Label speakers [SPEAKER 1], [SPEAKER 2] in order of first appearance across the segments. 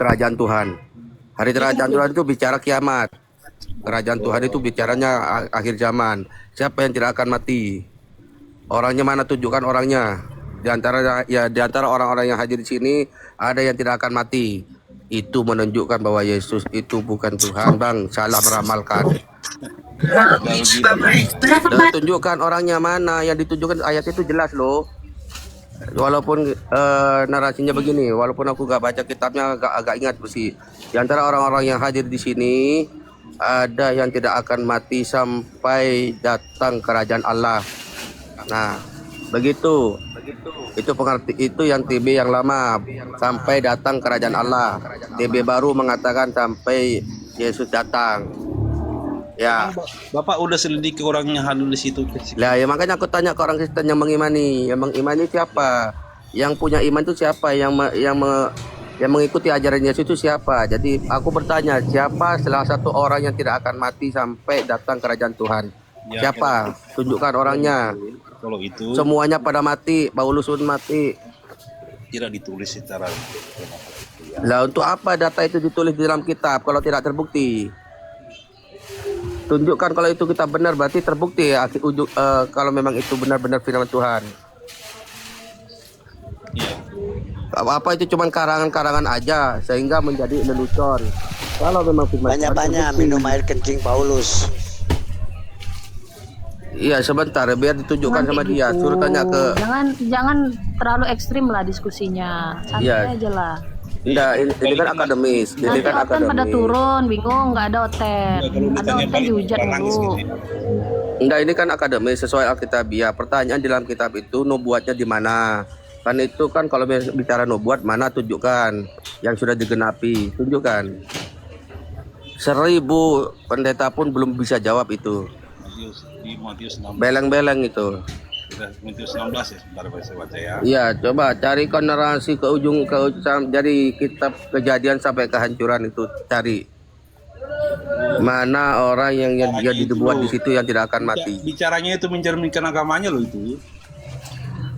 [SPEAKER 1] kerajaan Tuhan. Hari kerajaan Tuhan itu bicara kiamat. Kerajaan Tuhan itu bicaranya akhir zaman. Siapa yang tidak akan mati? Orangnya mana? Tunjukkan orangnya. Di antara orang-orang yang hadir di sini ada yang tidak akan mati. Itu menunjukkan bahwa Yesus itu bukan Tuhan, Bang. Salah meramalkan. Dan tunjukkan orangnya mana. Yang ditunjukkan ayat itu jelas loh. Walaupun narasinya begini, walaupun aku gak baca kitabnya agak ingat sih. Di antara orang-orang yang hadir di sini ada yang tidak akan mati sampai datang kerajaan Allah. Nah, begitu. Itu pengerti itu yang TB yang lama sampai datang kerajaan Allah. TB baru mengatakan sampai Yesus datang. Ya.
[SPEAKER 2] Bapak udah selidiki orang yang hadir di situ.
[SPEAKER 1] Lah ya makanya aku tanya ke orang Kristen yang mengimani. Yang mengimani siapa? Yang punya iman itu siapa? Yang mengikuti ajaran Yesus itu siapa? Jadi aku bertanya, siapa salah satu orang yang tidak akan mati sampai datang kerajaan Tuhan? Ya, siapa? Tunjukkan orangnya.
[SPEAKER 2] Kalau itu
[SPEAKER 1] semuanya pada mati, Paulus pun mati.
[SPEAKER 2] Tidak ditulis secara
[SPEAKER 1] Lah untuk apa data itu ditulis di dalam kitab kalau tidak terbukti? Tunjukkan kalau itu kita benar, berarti terbukti ya, kalau memang itu benar-benar firman Tuhan.
[SPEAKER 2] Iya.
[SPEAKER 1] Apa itu cuma karangan-karangan aja sehingga menjadi lelucon. Kalau memang firman
[SPEAKER 3] banyak-banyak minum air kencing Paulus.
[SPEAKER 1] Iya sebentar biar ditunjukkan sama dia. Suruh tanya ke.
[SPEAKER 4] Jangan terlalu ekstrim lah diskusinya. Santai aja lah.
[SPEAKER 1] Enggak, ini kan akademis. Ini kan akademis.
[SPEAKER 4] Pada turun, bingung, nggak ada hotel. Ada hotel dihujat dulu.
[SPEAKER 1] Enggak, ini kan akademis sesuai Alkitabiah. Pertanyaan di dalam kitab itu nubuatnya di mana? Kan itu kan kalau bicara nubuat mana tunjukkan yang sudah digenapi, tunjukkan. 1000 pendeta pun belum bisa jawab itu.
[SPEAKER 2] Di Matius 16.
[SPEAKER 1] Beleng-beleng itu.
[SPEAKER 2] Matius 16 ya, sebentar saya baca ya.
[SPEAKER 1] Iya, coba carikan narasi ke ujung dari kitab Kejadian sampai kehancuran itu, cari. Mana orang yang dia dibuat di situ yang tidak akan mati.
[SPEAKER 2] Bicaranya itu mencerminkan agamanya loh itu.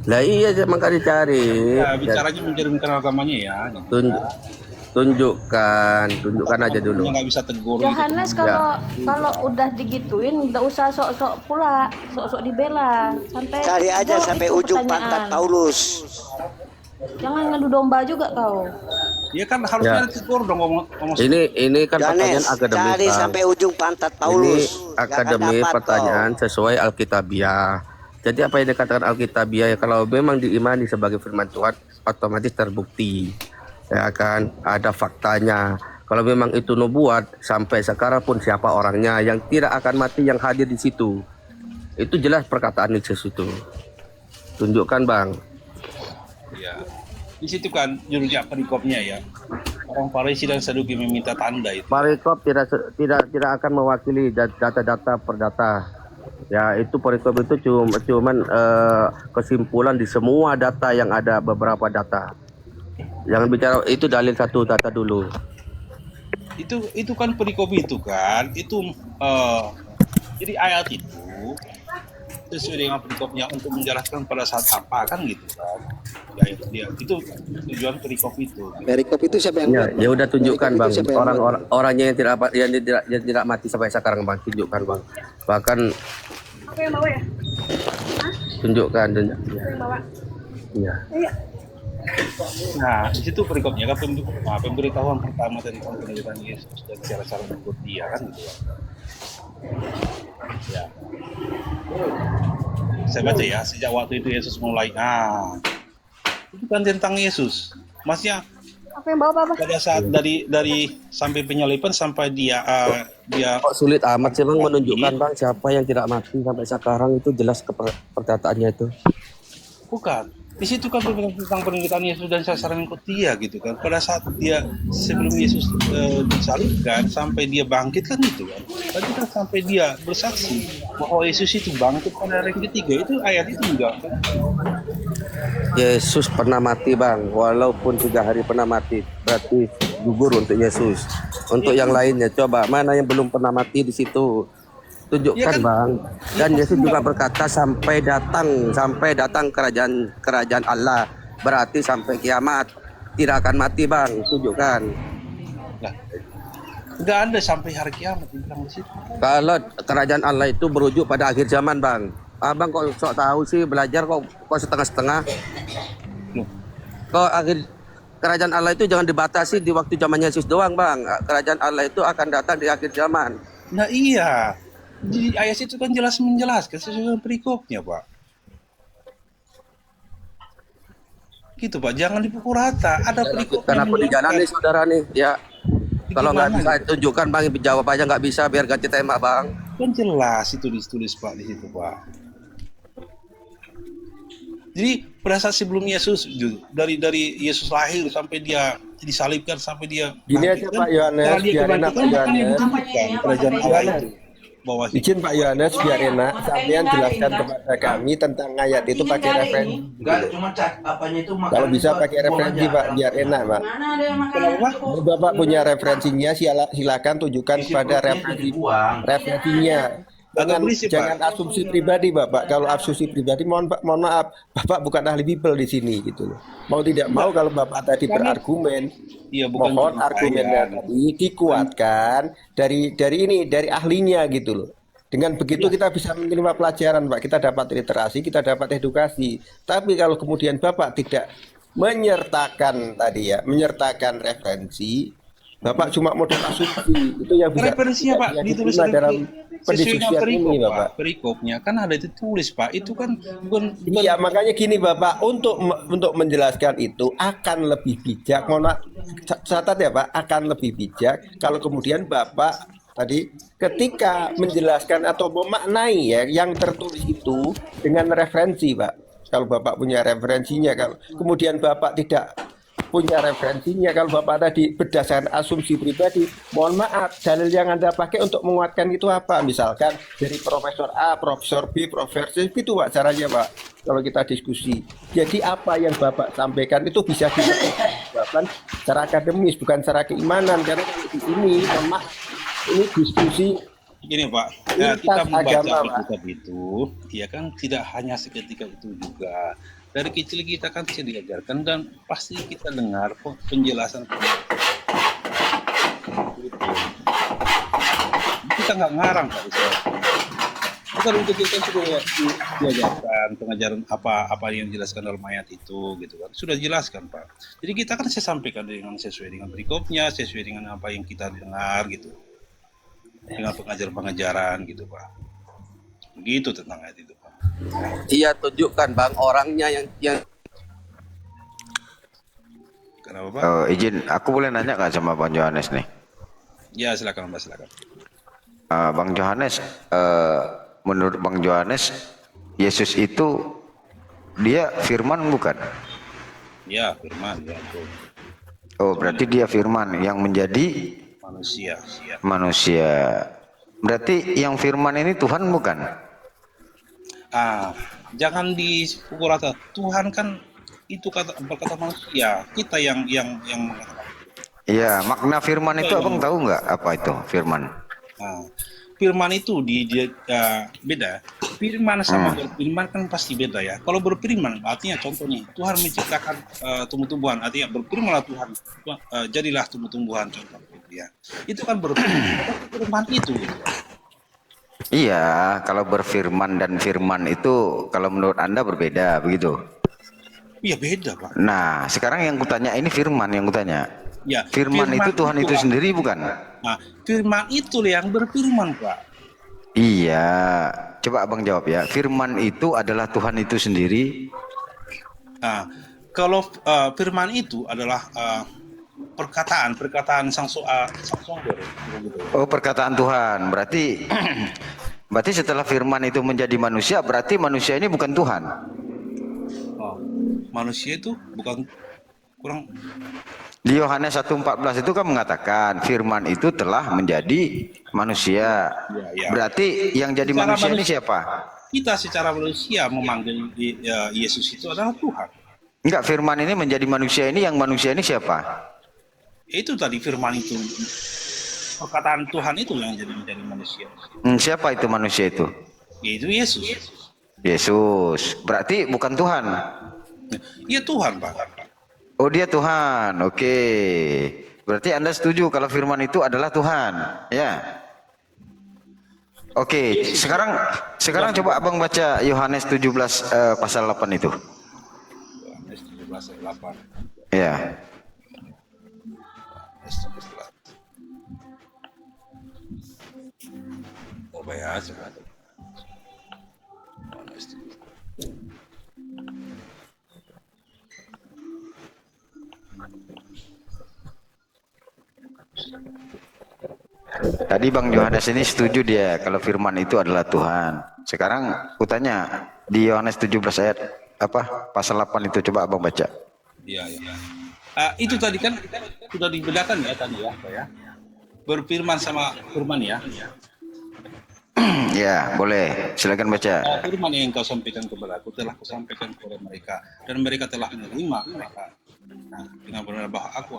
[SPEAKER 1] Lah iya makanya dicari.
[SPEAKER 2] Ya, bicaranya mencerminkan agamanya ya. Tunjukkan aja dulu. Nggak bisa tegur.
[SPEAKER 4] Yohanes
[SPEAKER 2] gitu.
[SPEAKER 4] kalau udah digituin, nggak usah sok-sok pula, sok-sok dibela.
[SPEAKER 3] Cari aja sampai ujung pantat Paulus.
[SPEAKER 4] Jangan ngadu domba juga kau.
[SPEAKER 2] Iya kan harusnya tegur dong ngomong.
[SPEAKER 1] Ini kan pertanyaan akademis.
[SPEAKER 3] Cari sampai ujung pantat Paulus.
[SPEAKER 1] Ini akademis pertanyaan sesuai Alkitabiah. Jadi apa yang dikatakan Alkitabiah ya kalau memang diimani sebagai firman Tuhan otomatis terbukti. Ya kan ada faktanya. Kalau memang itu nubuat sampai sekarang pun siapa orangnya yang tidak akan mati yang hadir di situ. Itu jelas perkataan Yesus itu. Tunjukkan Bang.
[SPEAKER 2] Ya. Di situ kan judulnya perikopnya ya. Orang Farisi dan Saduki meminta tanda itu.
[SPEAKER 1] Perikop tidak akan mewakili data-data per data. Ya itu perikop itu cuman kesimpulan di semua data yang ada beberapa data. Jangan bicara itu dalil satu data dulu.
[SPEAKER 2] Itu kan perikop itu kan. Itu jadi ayat itu sesuai dengan perikopnya untuk menjelaskan pada saat apa kan gitu kan. Ya itu tujuan perikop itu.
[SPEAKER 3] Perikop itu siapa yang
[SPEAKER 1] ya udah tunjukkan Bang orangnya yang tidak mati sampai sekarang Bang, tunjukkan Bang. Bahkan
[SPEAKER 4] Apa yang bawa ya?
[SPEAKER 1] tunjukkan dan
[SPEAKER 4] Iya.
[SPEAKER 2] Nah, di situ perikopnya kan pemberitahuan pertama tentang penderitaan Yesus dan cara-cara mengikut dia kan gitu ya. Saya baca ya, sejak waktu itu Yesus mulai itu kan tentang Yesus. Maksudnya
[SPEAKER 4] Apa yang bawa Bapak?
[SPEAKER 2] pada saat dari sampai penyaliban sampai dia
[SPEAKER 1] kok sulit amat sih Bang menunjukkan Bang siapa yang tidak mati sampai sekarang itu jelas perkataannya itu.
[SPEAKER 2] bukan. Di situ kan berbicara tentang penderitaan Yesus dan sasaran mengikut dia gitu kan. Pada saat dia sebelum Yesus disalibkan sampai dia bangkit kan gitu kan. Tadi kan sampai dia bersaksi bahwa Yesus itu bangkit pada hari ketiga, itu ayat itu enggak kan?
[SPEAKER 1] Yesus pernah mati Bang, walaupun 3 hari pernah mati, berarti gugur untuk Yesus. Untuk yang lainnya coba mana yang belum pernah mati di situ. Tunjukkan ya kan? Bang. Dan Yesus juga berkata sampai datang kerajaan Allah, berarti sampai kiamat tidak akan mati Bang. Tunjukkan.
[SPEAKER 2] Lah, nggak ada sampai hari kiamat dibilang di situ.
[SPEAKER 1] Kalau kerajaan Allah itu berujuk pada akhir zaman, Bang. Abang kok sok tahu sih, belajar kok setengah-setengah.
[SPEAKER 2] Loh,
[SPEAKER 1] Kok akhir kerajaan Allah itu jangan dibatasi di waktu zaman Yesus doang, Bang. Kerajaan Allah itu akan datang di akhir zaman.
[SPEAKER 2] nah iya. Di ayat itu kan jelas menjelaskan sesuai dengan perikopnya, Pak. Gitu, Pak. Jangan dipukul rata. Ada perikopnya.
[SPEAKER 1] Kenapa di jalan nih, saudara nih? Ya, kalau nggak bisa
[SPEAKER 2] Gimana?
[SPEAKER 1] tunjukkan, Bang, jawab aja nggak bisa, biar ganti tembak, Bang.
[SPEAKER 2] Kan jelas itu ditulis, Pak, di situ, Pak. Jadi pada saat sebelum Yesus dari Yesus lahir sampai dia disalibkan sampai dia
[SPEAKER 5] Gini aja Pak Yohanes,
[SPEAKER 2] setelah dia
[SPEAKER 5] biar enak Pak
[SPEAKER 2] kebangkitan kan yang
[SPEAKER 5] Yohanes.
[SPEAKER 2] ditunjukkan kerajaan Allah itu bahwa
[SPEAKER 5] Izin Pak Yohanes biar enak, sampean jelaskan kepada kami tentang ayat itu pakai referensi. Kalau bisa pakai referensi Pak, biar enak Pak.
[SPEAKER 2] kenapa?
[SPEAKER 5] Kalau Bapak punya referensinya, silakan tunjukkan kepada referensinya.
[SPEAKER 2] Agak berisik, Pak.
[SPEAKER 5] Jangan asumsi pribadi Bapak. Kalau asumsi pribadi, mohon maaf, Bapak bukan ahli Bible di sini gitu loh. Mau tidak mau kalau Bapak tadi berargumen,
[SPEAKER 2] Iya, bukan
[SPEAKER 5] mohon
[SPEAKER 2] cuma
[SPEAKER 5] argumennya
[SPEAKER 2] saya.
[SPEAKER 5] tadi dikuatkan dari ahlinya gitu loh. Dengan begitu kita bisa menerima pelajaran Pak, kita dapat literasi, kita dapat edukasi. Tapi kalau kemudian Bapak tidak menyertakan tadi ya, menyertakan referensi, Bapak cuma modal asumsi, itu yang bisa
[SPEAKER 2] Referensinya, Pak,
[SPEAKER 5] yang
[SPEAKER 2] ditulis
[SPEAKER 5] diterima dalam
[SPEAKER 2] sesuai dengan
[SPEAKER 5] pendiskusian ini
[SPEAKER 2] perikop,
[SPEAKER 5] Bapak.
[SPEAKER 2] Pak. Perikopnya kan ada itu tulis, Pak. Itu kan bukan
[SPEAKER 5] Iya, makanya gini Bapak, untuk menjelaskan itu akan lebih bijak, mohon maaf, catat ya Pak, akan lebih bijak kalau kemudian Bapak tadi ketika menjelaskan atau memaknai ya yang tertulis itu dengan referensi Pak. Kalau Bapak punya referensinya, kalau kemudian Bapak tidak punya referensinya, kalau Bapak tadi berdasarkan asumsi pribadi, mohon maaf, dalil yang Anda pakai untuk menguatkan itu apa? Misalkan dari Profesor A, Profesor B, Profesor C, itu Pak caranya Pak, kalau kita diskusi. Jadi apa yang Bapak sampaikan itu bisa dijawabkan secara akademis, bukan secara keimanan, karena di sini, mohon maaf, ini diskusi
[SPEAKER 2] Gini Pak,
[SPEAKER 5] lintas
[SPEAKER 2] kita membaca
[SPEAKER 5] agama Pak.
[SPEAKER 2] Alkitab itu, ya kan tidak hanya seketika itu juga. Dari kecil kita kan bisa diajarkan dan pasti kita dengar kok penjelasan. Kita nggak ngarang Pak. Bukan untuk kita sudah diajarkan pengajaran apa yang dijelaskan dalam ayat itu gitu kan. Sudah jelaskan Pak. Jadi kita kan saya sampaikan dengan sesuai dengan perikopnya, sesuai dengan apa yang kita dengar gitu. Dengan pengajaran gitu Pak. Begitu tentang ayat itu Pak.
[SPEAKER 1] Iya, tunjukkan, Bang, orangnya yang
[SPEAKER 2] Kenapa Pak?
[SPEAKER 6] Izin, aku boleh nanya nggak sama Bang Johannes nih?
[SPEAKER 2] Ya silakan Pak, silakan.
[SPEAKER 6] Bang Johannes, menurut Bang Johannes, Yesus itu dia firman bukan?
[SPEAKER 2] Ya firman ya itu
[SPEAKER 6] Oh, berarti dia firman yang menjadi
[SPEAKER 2] manusia. Ya.
[SPEAKER 6] manusia. Berarti yang firman ini Tuhan bukan?
[SPEAKER 2] Jangan dipukul rata. Tuhan kan itu berkata manusia. Kita yang mengatakan.
[SPEAKER 6] Iya, makna firman itu abang tahu nggak apa itu firman?
[SPEAKER 2] Firman itu beda. Firman sama berfirman kan pasti beda ya. Kalau berfirman artinya contohnya Tuhan menciptakan tumbuh-tumbuhan, artinya berfirmanlah Tuhan, jadilah tumbuh-tumbuhan contoh ya. Itu kan berfirman itu gitu.
[SPEAKER 6] Iya, kalau berfirman dan firman itu kalau menurut Anda berbeda begitu.
[SPEAKER 2] Iya beda Pak.
[SPEAKER 6] Nah, sekarang yang kutanya ini firman yang kutanya.
[SPEAKER 2] Ya,
[SPEAKER 6] Firman itu Tuhan itu sendiri bukan?
[SPEAKER 2] Nah, firman itu yang berfirman Pak.
[SPEAKER 6] Iya, coba abang jawab ya. Firman itu adalah Tuhan itu sendiri.
[SPEAKER 2] Nah, kalau firman itu adalah perkataan sang sumber gitu.
[SPEAKER 6] Oh, perkataan Tuhan. Berarti berarti setelah firman itu menjadi manusia, berarti manusia ini bukan Tuhan.
[SPEAKER 2] Manusia itu bukan kurang.
[SPEAKER 6] Di Yohanes 1:14 itu kan mengatakan firman itu telah menjadi manusia.
[SPEAKER 2] Ya.
[SPEAKER 6] Berarti yang jadi
[SPEAKER 2] Secara
[SPEAKER 6] manusia ini
[SPEAKER 2] manusia.
[SPEAKER 6] siapa?
[SPEAKER 2] Kita secara manusia memanggil Yesus itu adalah Tuhan.
[SPEAKER 6] Enggak, firman ini menjadi manusia ini, yang manusia ini siapa?
[SPEAKER 2] Itu tadi firman itu. Perkataan Tuhan itu yang menjadi manusia.
[SPEAKER 6] Siapa itu manusia itu?
[SPEAKER 2] Yaitu Yesus.
[SPEAKER 6] Yesus. Berarti bukan Tuhan.
[SPEAKER 2] Iya Tuhan Pak.
[SPEAKER 6] Oh, dia Tuhan. Oke. Berarti Anda setuju kalau firman itu adalah Tuhan, ya? Oke, sekarang coba Abang baca Yohanes 17 pasal 8 itu.
[SPEAKER 2] Yohanes 17 ayat 8.
[SPEAKER 6] Ya.
[SPEAKER 2] Yohanes 17. Coba ya, coba. Yohanes 17.
[SPEAKER 6] Tadi Bang Yohanes ini setuju dia kalau firman itu adalah Tuhan. Sekarang kutanya di Yohanes 17 ayat apa? Pasal 8 itu coba Abang baca.
[SPEAKER 2] Iya, iya. Itu tadi kan sudah dibedakan ya tadi ya, Pak ya. Berfirman sama firman ya.
[SPEAKER 6] Ya, boleh. Silakan baca.
[SPEAKER 2] Firman yang engkau sampaikan kepada aku telah kusampaikan kepada mereka dan mereka telah menerima mereka. Nah, dengan benar bahwa aku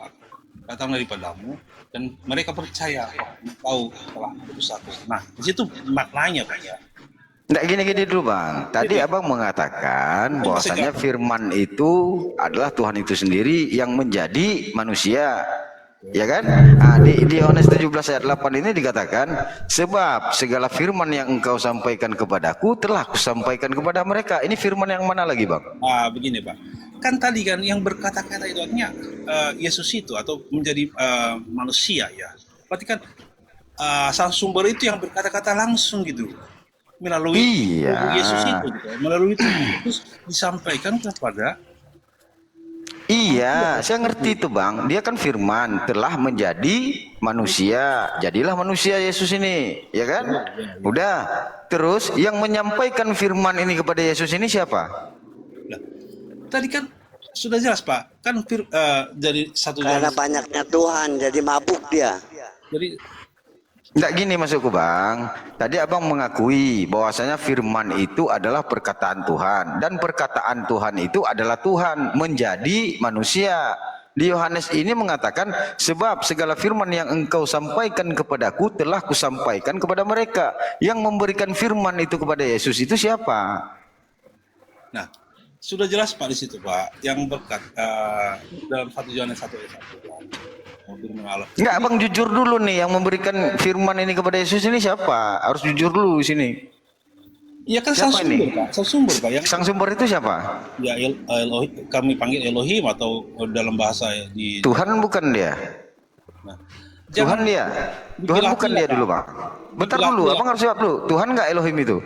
[SPEAKER 2] datang daripadamu dan mereka percaya engkau telah mengutus aku. Nah, di situ maknanya Pak ya.
[SPEAKER 6] Nggak gini-gini dulu Bang. Tadi Abang mengatakan bahwasanya firman itu adalah Tuhan itu sendiri yang menjadi manusia. Ya kan? Nah, di Yohanes 17 ayat 8 ini dikatakan, sebab segala firman yang engkau sampaikan kepadaku telah kusampaikan kepada mereka. Ini firman yang mana lagi Bang?
[SPEAKER 2] Begini Pak. Kan tadi kan yang berkata-kata itu artinya Yesus itu atau menjadi manusia ya. Berarti kan sang sumber itu yang berkata-kata langsung gitu. Melalui Yesus itu gitu. Melalui itu Yesus disampaikan kepada.
[SPEAKER 6] Iya, saya ngerti itu Bang. Dia kan firman telah menjadi manusia. Jadilah manusia Yesus ini, ya kan? Udah. Terus yang menyampaikan firman ini kepada Yesus ini siapa?
[SPEAKER 2] Nah, tadi kan sudah jelas Pak. Kan dari satu
[SPEAKER 3] Karena banyaknya Tuhan jadi mabuk dia.
[SPEAKER 2] Jadi
[SPEAKER 6] Enggak gini maksudku Bang. Tadi Abang mengakui bahwasanya firman itu adalah perkataan Tuhan. Dan perkataan Tuhan itu adalah Tuhan menjadi manusia. Di Yohanes ini mengatakan, sebab segala firman yang engkau sampaikan kepadaku telah kusampaikan kepada mereka. Yang memberikan firman itu kepada Yesus itu siapa?
[SPEAKER 2] nah, sudah jelas Pak di situ Pak. Yang dalam 1 Yohanes 1 ayat 1.
[SPEAKER 6] Enggak, Abang jujur dulu nih, yang memberikan firman ini kepada Yesus ini siapa? Harus jujur dulu di sini.
[SPEAKER 2] Iya kan
[SPEAKER 6] Siapa
[SPEAKER 2] sang
[SPEAKER 6] ini?
[SPEAKER 2] sumber Pak. Sang sumber Pak. Yang
[SPEAKER 6] Sang sumber itu siapa?
[SPEAKER 2] ya Elohim, kami panggil Elohim atau dalam bahasa di
[SPEAKER 6] Tuhan bukan dia.
[SPEAKER 2] Nah,
[SPEAKER 6] Tuhan dia. Tuhan bukan dia dulu Bang. Bentar dulu, Abang harus jawab dulu. Tuhan enggak Elohim itu?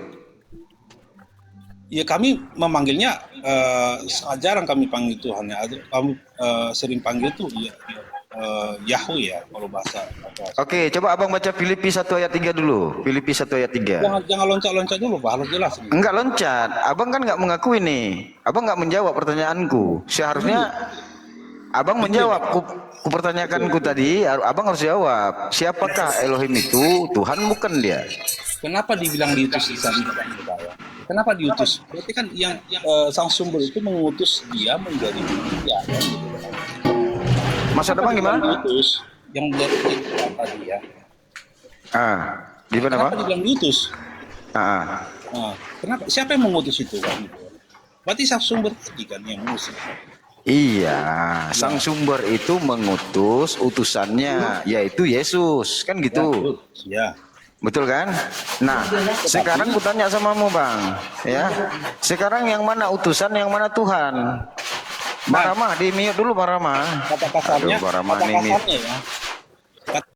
[SPEAKER 2] Ya kami memanggilnya sangat jarang kami panggil Tuhan ya. Kami sering panggil tuh ya Yahweh ya kalau bahasa.
[SPEAKER 6] Oke, coba Abang baca Filipi 1 ayat 3 dulu. Filipi 1 ayat 3.
[SPEAKER 2] Jangan loncat-loncat dulu Pak, harus jelas.
[SPEAKER 6] Enggak loncat. Abang kan enggak mengakui nih. Abang enggak menjawab pertanyaanku. Seharusnya Abang menjawab. Kupertanyakanku tadi, Abang harus jawab. Siapakah Elohim itu? Tuhan bukan dia.
[SPEAKER 2] Kenapa dibilang diutus Isa di dalam Bible? Kenapa diutus? Berarti kan yang sang sumber itu mengutus dia menjadi manusia.
[SPEAKER 6] Maksud Abang gimana?
[SPEAKER 2] Diutus yang dari tadi ya.
[SPEAKER 6] Gimana Bang?
[SPEAKER 2] Kenapa dibilang diutus? Kenapa? Siapa yang mengutus itu kan? Berarti sang sumber tadi kan yang mengutus.
[SPEAKER 6] Iya, sang sumber itu mengutus utusannya, yaitu Yesus, kan gitu.
[SPEAKER 2] Ya.
[SPEAKER 6] Betul kan? Nah, sekarang kutanya samamu Bang, ya. Sekarang yang mana utusan, yang mana Tuhan? Bang Rama, di mute dulu Bang Rama.
[SPEAKER 2] Kata kasarnya,
[SPEAKER 6] Aduh, Bang Rama
[SPEAKER 2] kata
[SPEAKER 6] ini.
[SPEAKER 2] kasarnya ya.